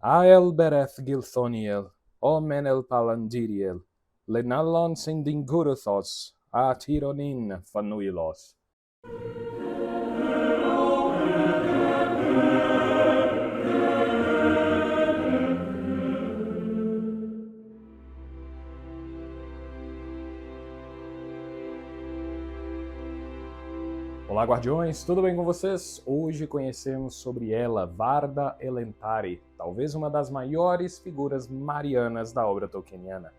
Ael bereth Gilthoniel, Omen el Palandiriel, Lenallon Sindinguruthos, A Tironin Fanuilos. Olá, guardiões, tudo bem com vocês? Hoje conhecemos sobre ela, Varda Elentari, talvez uma das maiores figuras marianas da obra tolkieniana.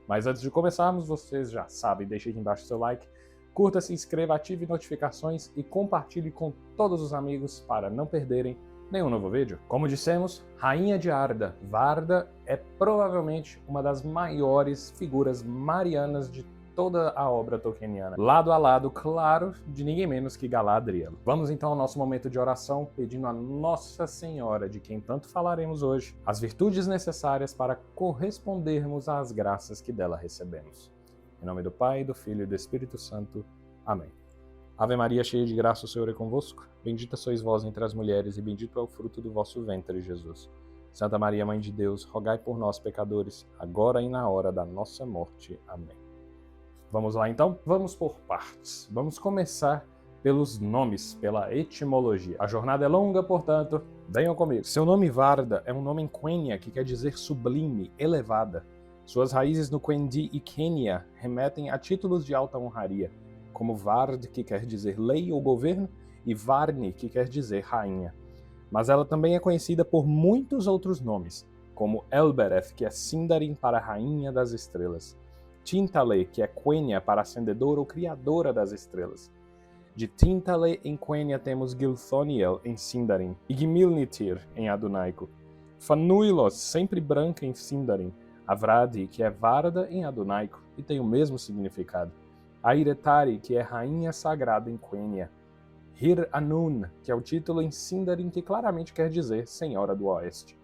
Mas antes de começarmos, vocês já sabem, deixe aqui embaixo seu like, curta, se inscreva, ative notificações e compartilhe com todos os amigos para não perderem nenhum novo vídeo. Como dissemos, Rainha de Arda, Varda é provavelmente uma das maiores figuras marianas de toda a obra tolkieniana, lado a lado, claro, de ninguém menos que Galadriel. Vamos então ao nosso momento de oração, pedindo a Nossa Senhora, de quem tanto falaremos hoje, as virtudes necessárias para correspondermos às graças que dela recebemos. Em nome do Pai, do Filho e do Espírito Santo. Amém. Ave Maria, cheia de graça, o Senhor é convosco. Bendita sois vós entre as mulheres, e bendito é o fruto do vosso ventre, Jesus. Santa Maria, Mãe de Deus, rogai por nós, pecadores, agora e na hora da nossa morte. Amém. Vamos lá então? Vamos por partes. Vamos começar pelos nomes, pela etimologia. A jornada é longa, portanto, venham comigo. Seu nome Varda é um nome em Quenya que quer dizer sublime, elevada. Suas raízes no Quendi e Quenya remetem a títulos de alta honraria, como Vard, que quer dizer lei ou governo, e Varni, que quer dizer rainha. Mas ela também é conhecida por muitos outros nomes, como Elbereth, que é Sindarin para rainha das estrelas. Tintale, que é Quenya para acendedora ou criadora das estrelas. De Tintale em Quenya temos Gilthoniel em Sindarin e Gimilnitir em Adunaico. Fanuilos, sempre branca em Sindarin. Avradi, que é Varda em Adunaico e tem o mesmo significado. Airetari, que é rainha sagrada em Quenya. Hir Anun, que é o título em Sindarin que claramente quer dizer Senhora do Oeste.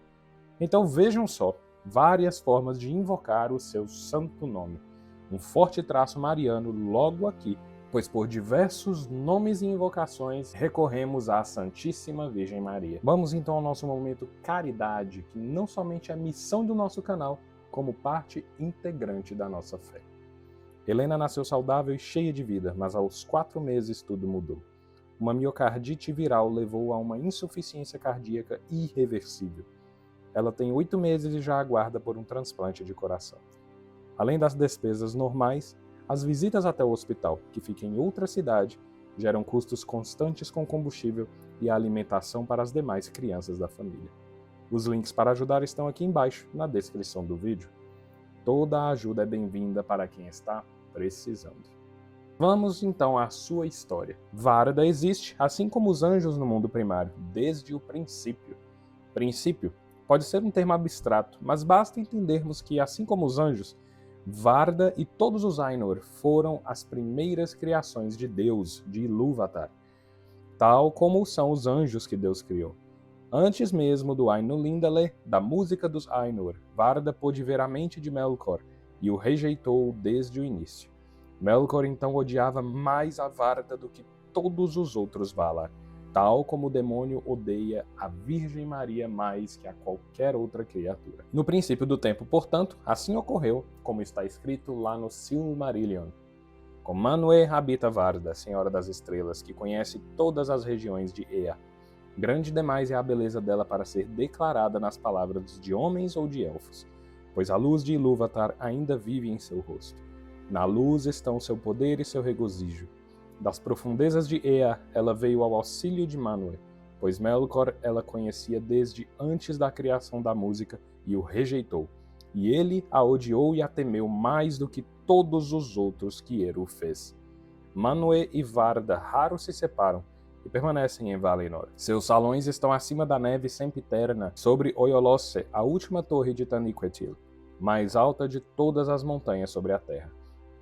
Então vejam só, várias formas de invocar o seu santo nome. Um forte traço mariano logo aqui, pois por diversos nomes e invocações recorremos à Santíssima Virgem Maria. Vamos então ao nosso momento caridade, que não somente é a missão do nosso canal, como parte integrante da nossa fé. Helena nasceu saudável e cheia de vida, mas aos 4 meses tudo mudou. Uma miocardite viral levou a uma insuficiência cardíaca irreversível. Ela tem 8 meses e já aguarda por um transplante de coração. Além das despesas normais, as visitas até o hospital, que fica em outra cidade, geram custos constantes com combustível e a alimentação para as demais crianças da família. Os links para ajudar estão aqui embaixo, na descrição do vídeo. Toda a ajuda é bem-vinda para quem está precisando. Vamos então à sua história. Varda existe, assim como os anjos no mundo primário, desde o princípio. Princípio pode ser um termo abstrato, mas basta entendermos que, assim como os anjos, Varda e todos os Ainur foram as primeiras criações de Deus, de Ilúvatar, tal como são os anjos que Deus criou. Antes mesmo do Ainulindale, da música dos Ainur, Varda pôde ver a mente de Melkor e o rejeitou desde o início. Melkor então odiava mais a Varda do que todos os outros Valar, tal como o demônio odeia a Virgem Maria mais que a qualquer outra criatura. No princípio do tempo, portanto, assim ocorreu, como está escrito lá no Silmarillion. Com Manwë habita Varda, Senhora das Estrelas, que conhece todas as regiões de Ea. Grande demais é a beleza dela para ser declarada nas palavras de homens ou de elfos, pois a luz de Ilúvatar ainda vive em seu rosto. Na luz estão seu poder e seu regozijo. Das profundezas de Ea, ela veio ao auxílio de Manwë, pois Melkor ela conhecia desde antes da criação da música e o rejeitou, e ele a odiou e a temeu mais do que todos os outros que Eru fez. Manwë e Varda raro se separam e permanecem em Valinor. Seus salões estão acima da neve sempiterna, sobre Oyolosse, a última torre de Taniquetil, mais alta de todas as montanhas sobre a terra.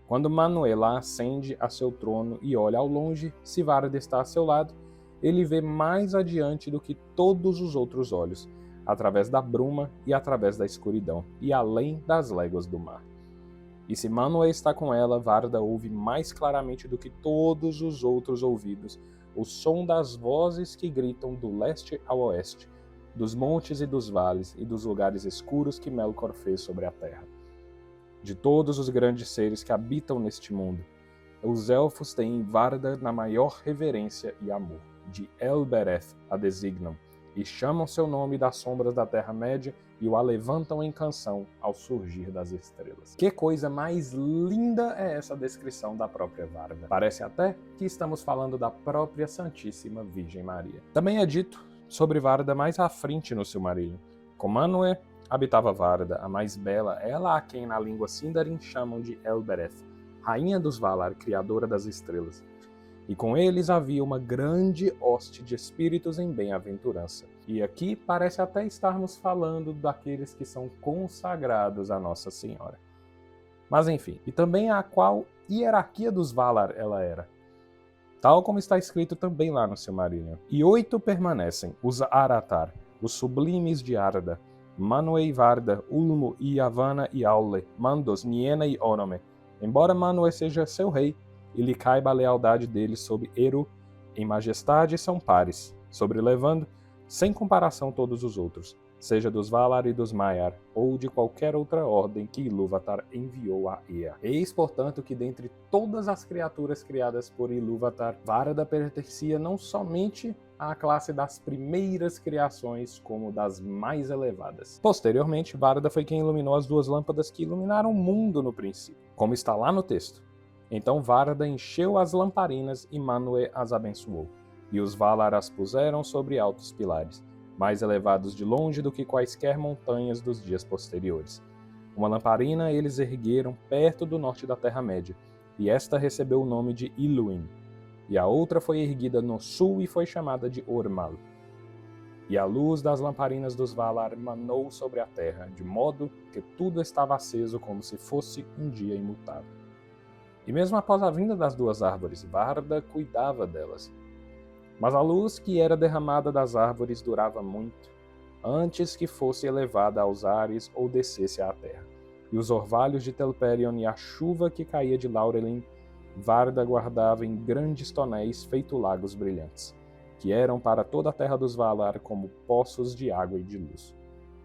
Quando Manwë lá ascende a seu trono e olha ao longe, se Varda está a seu lado, ele vê mais adiante do que todos os outros olhos, através da bruma e através da escuridão, e além das léguas do mar. E se Manwë está com ela, Varda ouve mais claramente do que todos os outros ouvidos o som das vozes que gritam do leste ao oeste, dos montes e dos vales e dos lugares escuros que Melkor fez sobre a terra. De todos os grandes seres que habitam neste mundo, os elfos têm Varda na maior reverência e amor. De Elbereth a designam, e chamam seu nome das sombras da Terra-média e o alevantam em canção ao surgir das estrelas. Que coisa mais linda é essa descrição da própria Varda. Parece até que estamos falando da própria Santíssima Virgem Maria. Também é dito sobre Varda mais à frente no Silmarillion. Com Manwë habitava Varda, a mais bela, ela a quem na língua Sindarin chamam de Elbereth, rainha dos Valar, criadora das estrelas. E com eles havia uma grande hoste de espíritos em bem-aventurança. E aqui parece até estarmos falando daqueles que são consagrados a Nossa Senhora. Mas enfim, e também a qual hierarquia dos Valar ela era. Tal como está escrito também lá no Silmarillion. E 8 permanecem, os Aratar, os sublimes de Arda, Manwë e Varda, Ulmo e Yavanna e Aule, Mandos, Niena e Onome. Embora Manwë seja seu rei, e lhe caiba a lealdade dele sobre Eru, em majestade são pares, sobre Levando, sem comparação todos os outros, seja dos Valar e dos Maiar, ou de qualquer outra ordem que Ilúvatar enviou a Ea. Eis, portanto, que dentre todas as criaturas criadas por Ilúvatar, Varda pertencia não somente à classe das primeiras criações, como das mais elevadas. Posteriormente, Varda foi quem iluminou as 2 lâmpadas que iluminaram o mundo no princípio, como está lá no texto. Então Varda encheu as lamparinas e Manwë as abençoou, e os Valar as puseram sobre altos pilares, mais elevados de longe do que quaisquer montanhas dos dias posteriores. Uma lamparina eles ergueram perto do norte da Terra-média, e esta recebeu o nome de Illuin, e a outra foi erguida no sul e foi chamada de Ormal. E a luz das lamparinas dos Valar manou sobre a terra, de modo que tudo estava aceso como se fosse um dia imutável. E mesmo após a vinda das 2 árvores, Varda cuidava delas. Mas a luz que era derramada das árvores durava muito, antes que fosse elevada aos ares ou descesse à terra. E os orvalhos de Telperion e a chuva que caía de Laurelin, Varda guardava em grandes tonéis feito lagos brilhantes, que eram para toda a terra dos Valar como poços de água e de luz.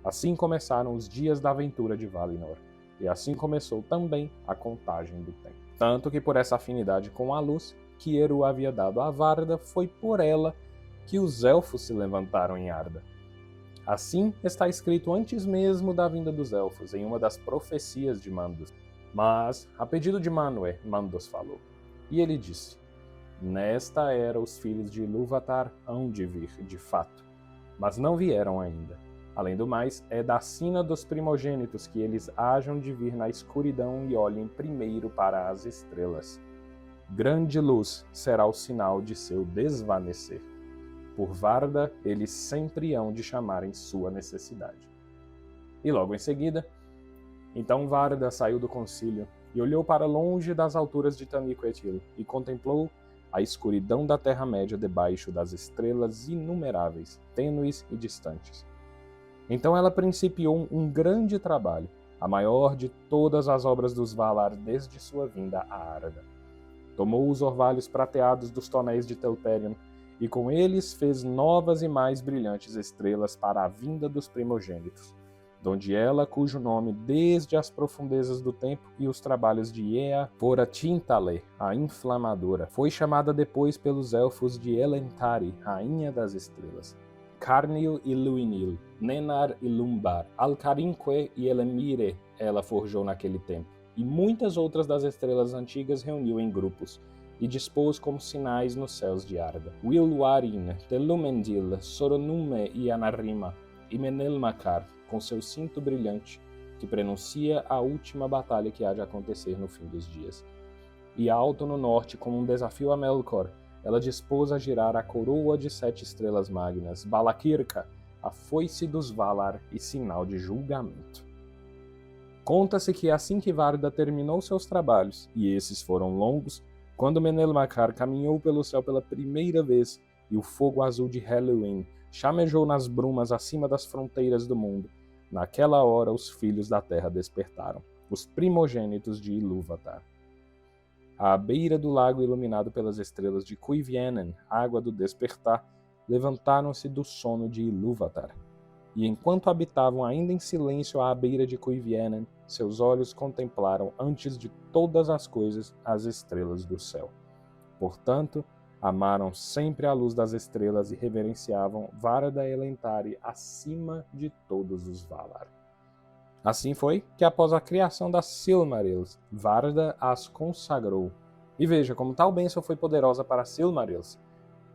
Assim começaram os dias da aventura de Valinor, e assim começou também a contagem do tempo. Tanto que por essa afinidade com a luz que Eru havia dado a Varda, foi por ela que os elfos se levantaram em Arda. Assim está escrito antes mesmo da vinda dos elfos, em uma das profecias de Mandos. Mas, a pedido de Manwë, Mandos falou. E ele disse: Nesta era os filhos de Ilúvatar hão de vir, de fato, mas não vieram ainda. Além do mais, é da sina dos primogênitos que eles hajam de vir na escuridão e olhem primeiro para as estrelas. Grande luz será o sinal de seu desvanecer. Por Varda, eles sempre hão de chamar em sua necessidade. E logo em seguida, então Varda saiu do concílio e olhou para longe das alturas de Taniquetil e contemplou a escuridão da Terra-média debaixo das estrelas inumeráveis, tênues e distantes. Então ela principiou um grande trabalho, a maior de todas as obras dos Valar desde sua vinda a Arda. Tomou os orvalhos prateados dos tonéis de Telperion, e com eles fez novas e mais brilhantes estrelas para a vinda dos primogênitos, donde ela, cujo nome desde as profundezas do tempo e os trabalhos de Ea fora Tintale, a inflamadora, foi chamada depois pelos elfos de Elentari, rainha das estrelas. Carnil e Luinil, Nenar e Lumbar, Alcarinque e Elemire ela forjou naquele tempo, e muitas outras das estrelas antigas reuniu em grupos, e dispôs como sinais nos céus de Arda. Wilwarin, Telumendil, Soronume e Anarima, e Menelmacar, com seu cinto brilhante, que prenuncia a última batalha que há de acontecer no fim dos dias. E alto no norte, como um desafio a Melkor, ela dispôs a girar a coroa de 7 estrelas magnas, Balakirka, a foice dos Valar e sinal de julgamento. Conta-se que assim que Varda terminou seus trabalhos, e esses foram longos, quando Menelmacar caminhou pelo céu pela primeira vez, e o fogo azul de Halloween chamejou nas brumas acima das fronteiras do mundo, naquela hora os filhos da terra despertaram, os primogênitos de Ilúvatar. À beira do lago iluminado pelas estrelas de Cuivienen, água do despertar, levantaram-se do sono de Ilúvatar, E enquanto habitavam ainda em silêncio à beira de Cuivienen, seus olhos contemplaram antes de todas as coisas as estrelas do céu. Portanto, amaram sempre a luz das estrelas e reverenciavam Varda Elentari acima de todos os Valar. Assim foi que, após a criação das Silmarils, Varda as consagrou. E veja como tal bênção foi poderosa para Silmarils,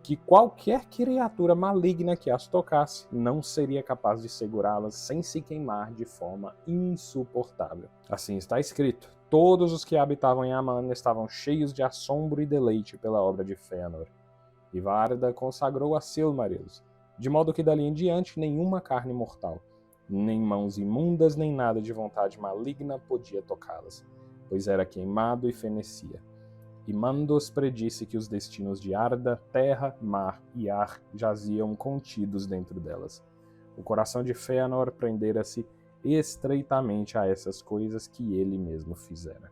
que qualquer criatura maligna que as tocasse não seria capaz de segurá-las sem se queimar de forma insuportável. Assim está escrito: todos os que habitavam em Aman estavam cheios de assombro e deleite pela obra de Fëanor. E Varda consagrou a Silmarils, de modo que dali em diante nenhuma carne mortal, nem mãos imundas nem nada de vontade maligna podia tocá-las, pois era queimado e fenecia. E Mandos predisse que os destinos de Arda, terra, mar e ar jaziam contidos dentro delas. O coração de Fëanor prendera-se estreitamente a essas coisas que ele mesmo fizera.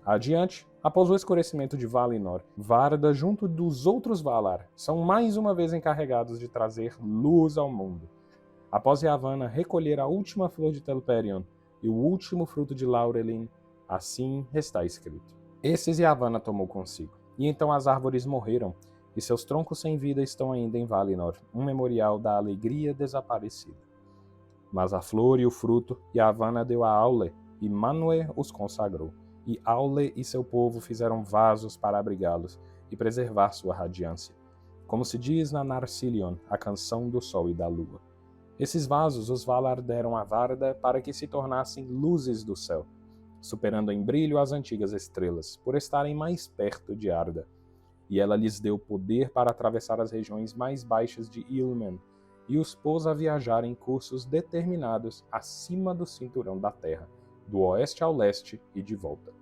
Adiante, após o escurecimento de Valinor, Varda, junto dos outros Valar, são mais uma vez encarregados de trazer luz ao mundo. Após Yavanna recolher a última flor de Telperion e o último fruto de Laurelin, assim está escrito: esses Yavanna tomou consigo, e então as árvores morreram, e seus troncos sem vida estão ainda em Valinor, um memorial da alegria desaparecida. Mas a flor e o fruto Yavanna deu a Aule, e Manwë os consagrou, e Aule e seu povo fizeram vasos para abrigá-los e preservar sua radiância, como se diz na Narcilion, a canção do sol e da lua. Esses vasos os Valar deram a Varda para que se tornassem luzes do céu, superando em brilho as antigas estrelas, por estarem mais perto de Arda. E ela lhes deu poder para atravessar as regiões mais baixas de Ilmen, e os pôs a viajar em cursos determinados acima do cinturão da terra, do oeste ao leste e de volta.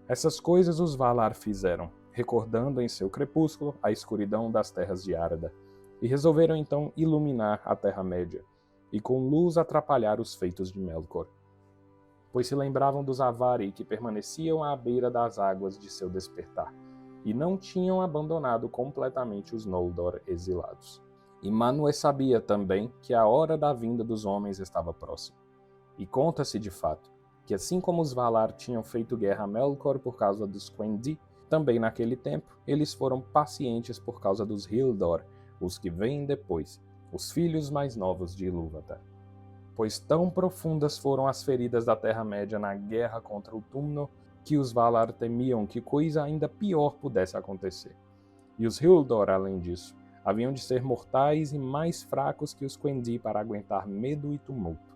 Essas coisas os Valar fizeram, recordando em seu crepúsculo a escuridão das terras de Arda, e resolveram então iluminar a Terra-média, e com luz atrapalhar os feitos de Melkor, pois se lembravam dos Avari que permaneciam à beira das águas de seu despertar, e não tinham abandonado completamente os Noldor exilados. E Manwë sabia também que a hora da vinda dos homens estava próxima. E conta-se de fato que assim como os Valar tinham feito guerra a Melkor por causa dos Quendi, também naquele tempo eles foram pacientes por causa dos Hildor, os que vêm depois, os filhos mais novos de Ilúvatar. Pois tão profundas foram as feridas da Terra-média na guerra contra o Túmno, que os Valar temiam que coisa ainda pior pudesse acontecer. E os Hildor, além disso, haviam de ser mortais e mais fracos que os Quendi para aguentar medo e tumulto.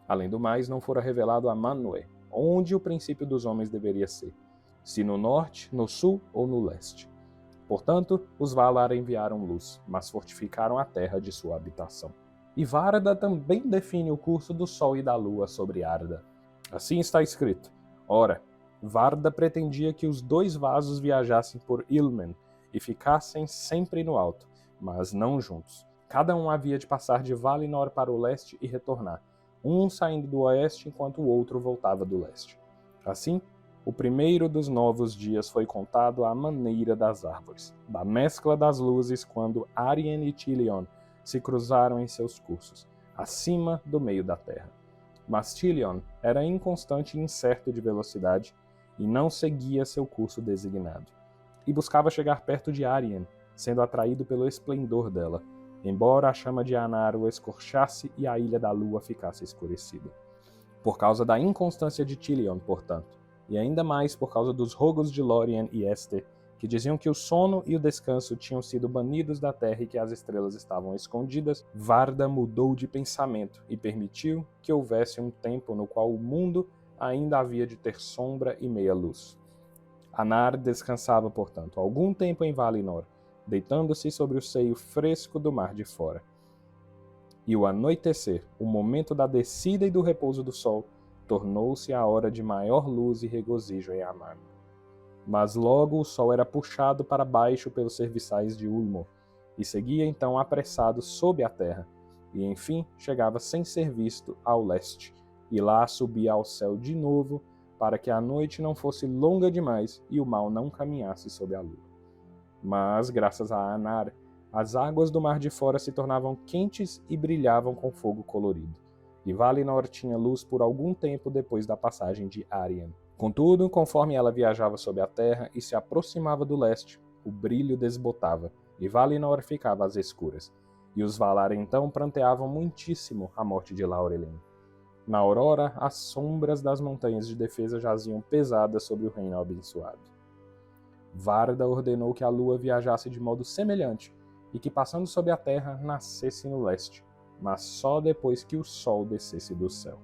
Além do mais, não fora revelado a Manwë onde o princípio dos homens deveria ser, se no norte, no sul ou no leste. Portanto, os Valar enviaram luz, mas fortificaram a terra de sua habitação. E Varda também define o curso do Sol e da Lua sobre Arda. Assim está escrito: ora, Varda pretendia que os dois vasos viajassem por Ilmen e ficassem sempre no alto, mas não juntos. Cada um havia de passar de Valinor para o leste e retornar, um saindo do oeste enquanto o outro voltava do leste. Assim, o primeiro dos novos dias foi contado à maneira das árvores, da mescla das luzes quando Arien e Tilion se cruzaram em seus cursos, acima do meio da terra. Mas Tilion era inconstante e incerto de velocidade e não seguia seu curso designado, e buscava chegar perto de Arien, sendo atraído pelo esplendor dela, embora a chama de Anar o escorchasse e a Ilha da Lua ficasse escurecida. Por causa da inconstância de Tilion, portanto, e ainda mais por causa dos rogos de Lórien e Éster, que diziam que o sono e o descanso tinham sido banidos da terra e que as estrelas estavam escondidas, Varda mudou de pensamento e permitiu que houvesse um tempo no qual o mundo ainda havia de ter sombra e meia luz. Anar descansava, portanto, algum tempo em Valinor, deitando-se sobre o seio fresco do mar de fora. E o anoitecer, o momento da descida e do repouso do sol, tornou-se a hora de maior luz e regozijo em Aman. Mas logo o sol era puxado para baixo pelos serviçais de Ulmo, e seguia então apressado sob a terra, e enfim chegava sem ser visto ao leste, e lá subia ao céu de novo, para que a noite não fosse longa demais e o mal não caminhasse sob a lua. Mas, graças a Anar, as águas do Mar de Fora se tornavam quentes e brilhavam com fogo colorido, e Valinor tinha luz por algum tempo depois da passagem de Arien. Contudo, conforme ela viajava sob a terra e se aproximava do leste, o brilho desbotava, e Valinor ficava às escuras, e os Valar então pranteavam muitíssimo a morte de Laurelin. Na aurora, as sombras das montanhas de defesa jaziam pesadas sobre o reino abençoado. Varda ordenou que a lua viajasse de modo semelhante e que, passando sob a terra, nascesse no leste, mas só depois que o sol descesse do céu.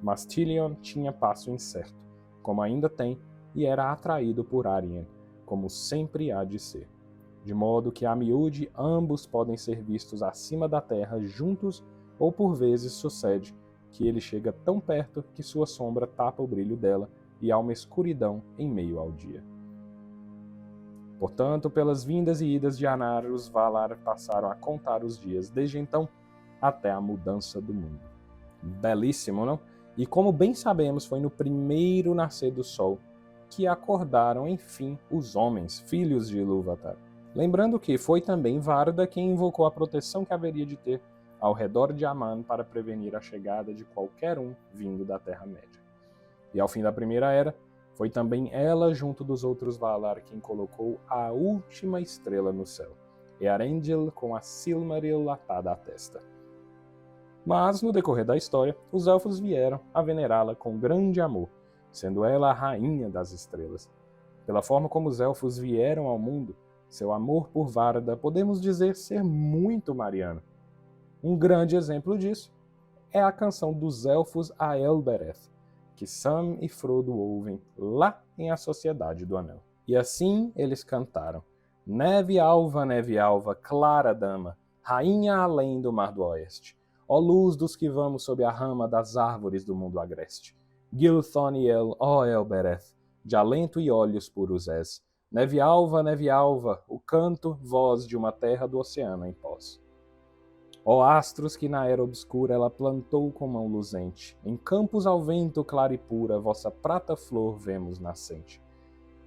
Mas Tilion tinha passo incerto, como ainda tem, e era atraído por Arien, como sempre há de ser. De modo que a miúde ambos podem ser vistos acima da terra juntos, ou por vezes sucede que ele chega tão perto que sua sombra tapa o brilho dela e há uma escuridão em meio ao dia. Portanto, pelas vindas e idas de Anar, os Valar passaram a contar os dias desde então até a mudança do mundo. Belíssimo, não? E como bem sabemos, foi no primeiro nascer do sol que acordaram, enfim, os homens, filhos de Ilúvatar. Lembrando que foi também Varda quem invocou a proteção que haveria de ter ao redor de Aman para prevenir a chegada de qualquer um vindo da Terra-média. E ao fim da Primeira Era, foi também ela, junto dos outros Valar, quem colocou a última estrela no céu, Earendil com a Silmaril atada à testa. Mas, no decorrer da história, os elfos vieram a venerá-la com grande amor, sendo ela a rainha das estrelas. Pela forma como os elfos vieram ao mundo, seu amor por Varda podemos dizer ser muito mariano. Um grande exemplo disso é a canção dos elfos a Elbereth, que Sam e Frodo ouvem lá em A Sociedade do Anel. E assim eles cantaram: neve alva, clara dama, rainha além do mar do oeste, ó luz dos que vamos sob a rama das árvores do mundo agreste. Gilthoniel, ó Elbereth, de alento e olhos puros és. Neve alva, o canto, voz de uma terra do oceano em pós. Ó astros que na era obscura ela plantou com mão luzente, em campos ao vento clara e pura, vossa prata flor vemos nascente.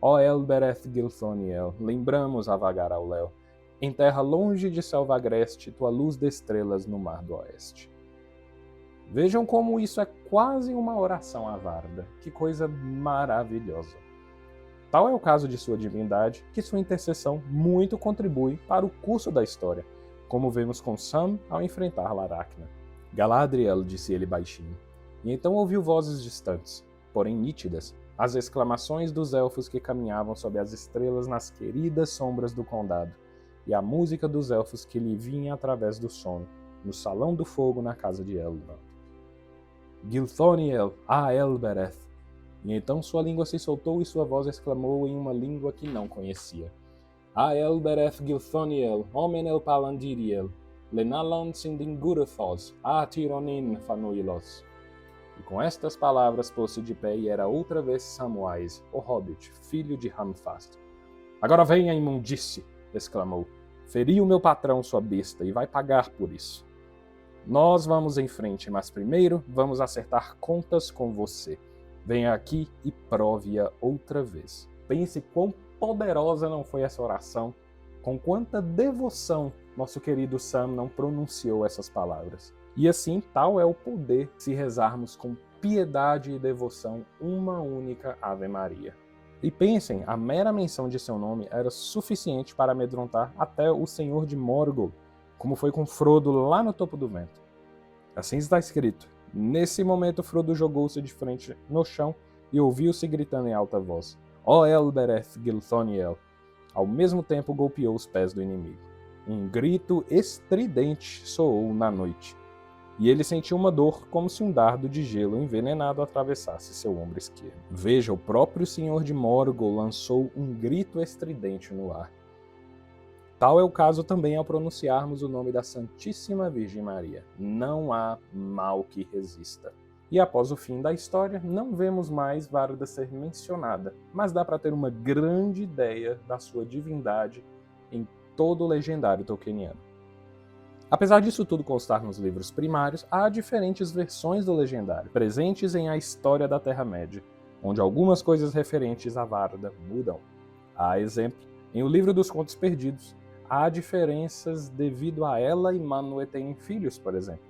Ó Elbereth Gilthoniel, lembramos a vagar ao léu, em terra longe de selva agreste, tua luz de estrelas no mar do oeste. Vejam como isso é quase uma oração a Varda, que coisa maravilhosa. Tal é o caso de sua divindade, que sua intercessão muito contribui para o curso da história, como vemos com Sam ao enfrentar Laracna. Galadriel, disse ele baixinho, e então ouviu vozes distantes, porém nítidas, as exclamações dos elfos que caminhavam sob as estrelas nas queridas sombras do condado, e a música dos elfos que lhe vinha através do sono, no salão do fogo na casa de Elrond. Gilthoniel, a Elbereth! E então sua língua se soltou e sua voz exclamou em uma língua que não conhecia. A Elbereth Gilthoniel, Omen el Palandiriel, Lenalan Sindingurethos, a Tironin Fanuilos. E com estas palavras pôs-se de pé e era outra vez Samwise, o Hobbit, filho de Hamfast. Agora vem a imundície, exclamou. Feriu meu patrão sua besta e vai pagar por isso. Nós vamos em frente, mas primeiro vamos acertar contas com você. Venha aqui e prove-a outra vez. Pense quão poderosa não foi essa oração, com quanta devoção nosso querido Sam não pronunciou essas palavras. E assim, tal é o poder se rezarmos com piedade e devoção uma única Ave Maria. E pensem, a mera menção de seu nome era suficiente para amedrontar até o Senhor de Morgul, como foi com Frodo lá no topo do vento. Assim está escrito. Nesse momento, Frodo jogou-se de frente no chão e ouviu-se gritando em alta voz: Ó Elbereth Gilthoniel! Ao mesmo tempo golpeou os pés do inimigo. Um grito estridente soou na noite, e ele sentiu uma dor como se um dardo de gelo envenenado atravessasse seu ombro esquerdo. Veja, o próprio Senhor de Morgul lançou um grito estridente no ar. Tal é o caso também ao pronunciarmos o nome da Santíssima Virgem Maria. Não há mal que resista. E após o fim da história, não vemos mais Varda ser mencionada, mas dá para ter uma grande ideia da sua divindade em todo o legendário tolkieniano. Apesar disso tudo constar nos livros primários, há diferentes versões do legendário, presentes em A História da Terra-média, onde algumas coisas referentes a Varda mudam. Há exemplo, em O Livro dos Contos Perdidos, há diferenças devido a ela e Manwë terem filhos, por exemplo,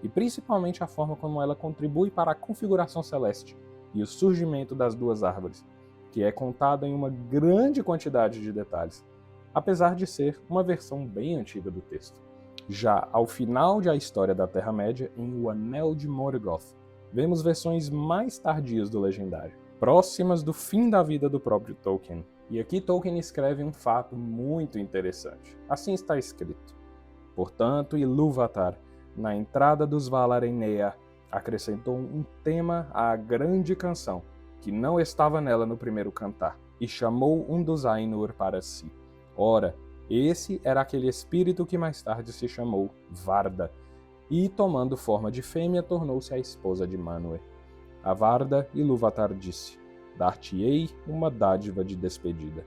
e principalmente a forma como ela contribui para a configuração celeste e o surgimento das duas árvores, que é contada em uma grande quantidade de detalhes, apesar de ser uma versão bem antiga do texto. Já ao final da história da Terra-média, em O Anel de Morgoth, vemos versões mais tardias do Legendário, próximas do fim da vida do próprio Tolkien. E aqui Tolkien escreve um fato muito interessante. Assim está escrito: portanto, Ilúvatar, na entrada dos Valar em Ea, acrescentou um tema à grande canção, que não estava nela no primeiro cantar, e chamou um dos Ainur para si. Ora, esse era aquele espírito que mais tarde se chamou Varda, e, tomando forma de fêmea, tornou-se a esposa de Manwë. A Varda, Ilúvatar disse: dar-te-ei uma dádiva de despedida.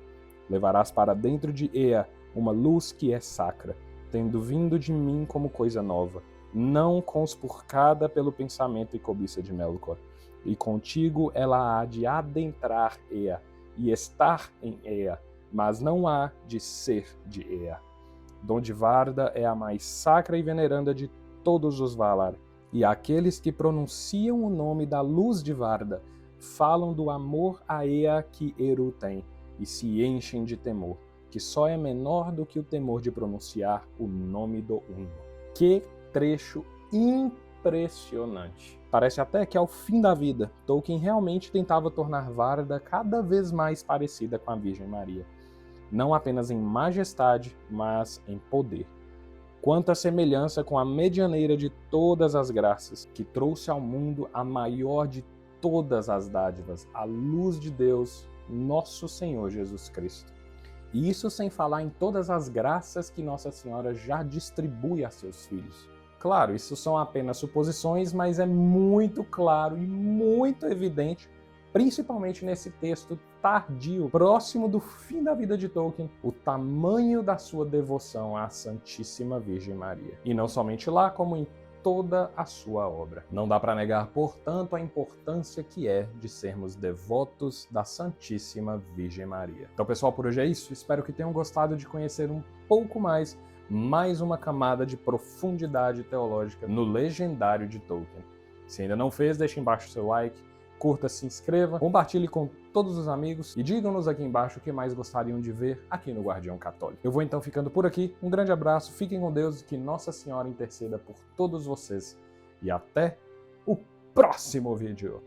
Levarás para dentro de Ea uma luz que é sacra, tendo vindo de mim como coisa nova, não conspurcada pelo pensamento e cobiça de Melkor. E contigo ela há de adentrar Ea, e estar em Ea, mas não há de ser de Ea. Donde Varda é a mais sacra e veneranda de todos os Valar, e aqueles que pronunciam o nome da luz de Varda falam do amor a Ea que Eru tem, e se enchem de temor, que só é menor do que o temor de pronunciar o nome do Uno. Que trecho impressionante! Parece até que ao fim da vida, Tolkien realmente tentava tornar Varda cada vez mais parecida com a Virgem Maria, não apenas em majestade, mas em poder. Quanta semelhança com a medianeira de todas as graças, que trouxe ao mundo a maior de todas as dádivas, a luz de Deus, nosso Senhor Jesus Cristo. E isso sem falar em todas as graças que Nossa Senhora já distribui a seus filhos. Claro, isso são apenas suposições, mas é muito claro e muito evidente, principalmente nesse texto tardio, próximo do fim da vida de Tolkien, o tamanho da sua devoção à Santíssima Virgem Maria. E não somente lá, como em toda a sua obra. Não dá para negar, portanto, a importância que é de sermos devotos da Santíssima Virgem Maria. Então, pessoal, por hoje é isso. Espero que tenham gostado de conhecer um pouco mais uma camada de profundidade teológica no Legendário de Tolkien. Se ainda não fez, deixe embaixo o seu like, curta, se inscreva, compartilhe com todos os amigos e digam-nos aqui embaixo o que mais gostariam de ver aqui no Guardião Católico. Eu vou então ficando por aqui, um grande abraço, fiquem com Deus e que Nossa Senhora interceda por todos vocês. E até o próximo vídeo!